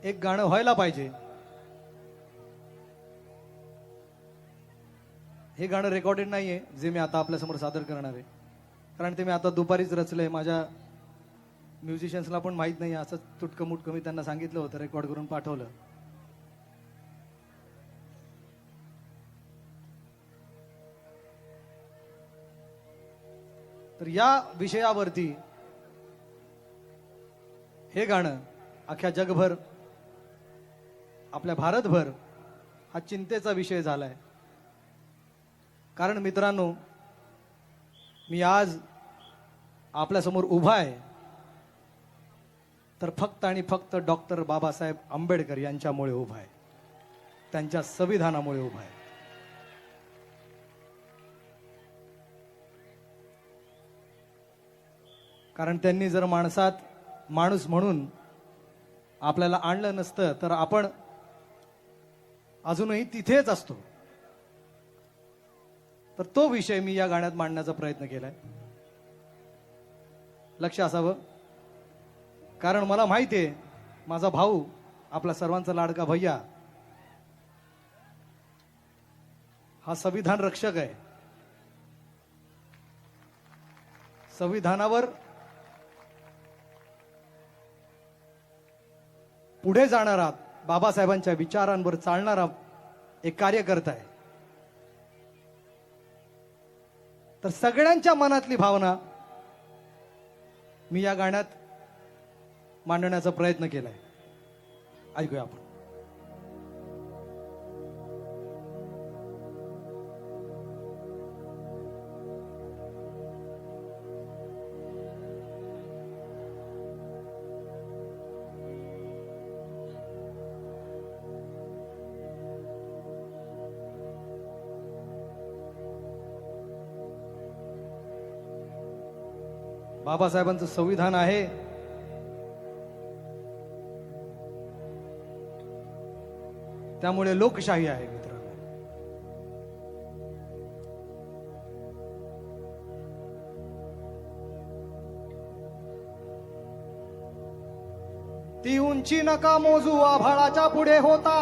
एक गाणं व्हायला पाहिजे. हे गाणं रेकॉर्डेड नाहीये जे मी आता आपल्यासमोर सादर करणार आहे, कारण ते मी आता दुपारीच रचलंय. माझ्या म्युझिशियन्सला पण माहित नाही, असं तुटकं मुटकं मी त्यांना सांगितलं होतं, रेकॉर्ड करून पाठवलं. तर या विषयावरती हे गाणं अख्ख्या जगभर, आपल्या भारतभर हा चिंतेचा विषय झालाय. कारण मित्रांनो, मी आज आपल्यासमोर उभा आहे तर फक्त आणि फक्त डॉक्टर बाबासाहेब आंबेडकर यांच्यामुळे उभा आहे, त्यांच्या संविधानामुळे उभा आहे. कारण त्यांनी जर माणसात माणूस म्हणून आपल्याला आणलं नसतं तर आपण अजूनही तिथेच असतो. तर तो विषय मी या गाण्यात मांडण्याचा प्रयत्न केलाय. लक्ष असावं, कारण मला माहिती आहे माझा भाऊ, आपला सर्वांचा लाडका भैया, हा संविधान रक्षक आहे. संविधानावर पुढे जाणारा, बाबासाहेबांच्या विचारांवर चालणारा एक कार्यकर्ता आहे. तर सगळ्यांच्या मनातली भावना मी या गाण्यात मांडण्याचा प्रयत्न केलाय. ऐकूया आपण. बाबासाहेबांचं संविधान आहे, त्यामुळे लोकशाही आहे मित्रांनो. ती उंची नका मोजू आभाळाच्या पुढे होता,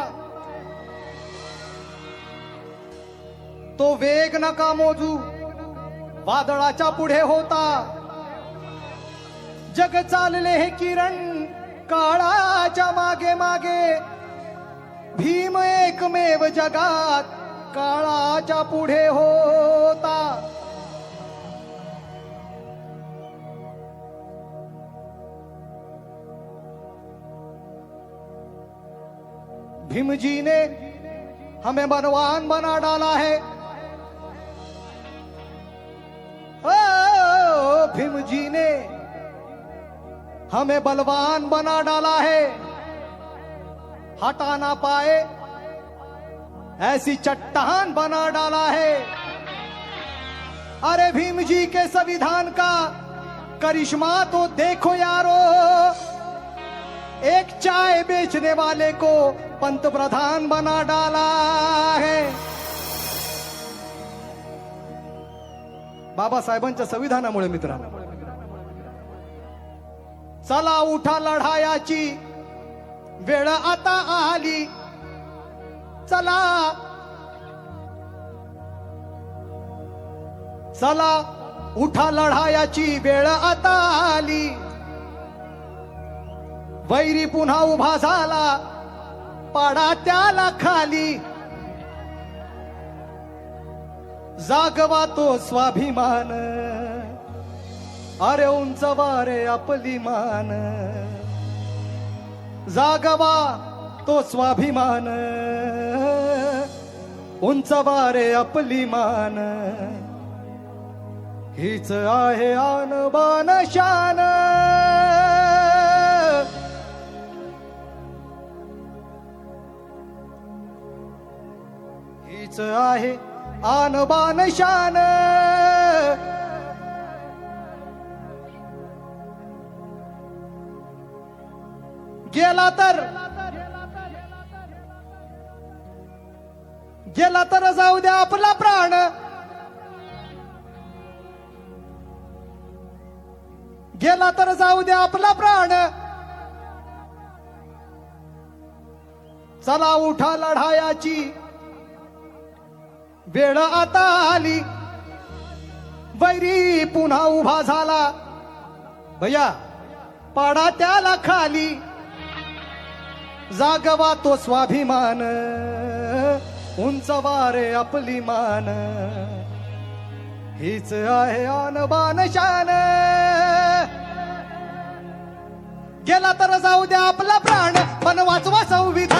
तो वेग नका मोजू वादळाच्या पुढे होता. जग चालले हे किरण काळाच्या मागे मागे, भीम एकमेव जगात काळाच्या पुढे होता. भीमजी ने हमें बलवान बना डाला है, ओ भीमजी ने हमें बलवान बना डाला है. हटा ना पाए ऐसी चट्टान बना डाला है. अरे भीम जी के संविधान का करिश्मा तो देखो यारो, एक चाय बेचने वाले को पंतप्रधान बना डाला है. बाबासाहेबांच्या संविधानामुळे मित्रांनो, चला उठा लढायाची वेळ आता आली. चला चला उठा लढायाची वेळ आता आली. वैरी पुन्हा उभा झाला, पाडा त्याला खाली. जागवा तो स्वाभिमान, अरे उंचवा रे आपली मान. जागवा तो स्वाभिमान, उंचवा रे आपली मान. हीच आहे आणबान शान, हीच आहे आणबान शान. गेला तर जाऊ द्या आपला प्राण. गेला तर जाऊ द्या आपला प्राण. चला उठा लढायाची वेळ आता आली, वैरी पुन्हा उभा झाला, भैया पाडा त्याला खाली, जागवा तो स्वाभिमान, उंचवा रे आपली मान, हीच आहे आणबान शान, गेला तर जाऊ द्या आपला प्राण, पण वाचवा संविधान.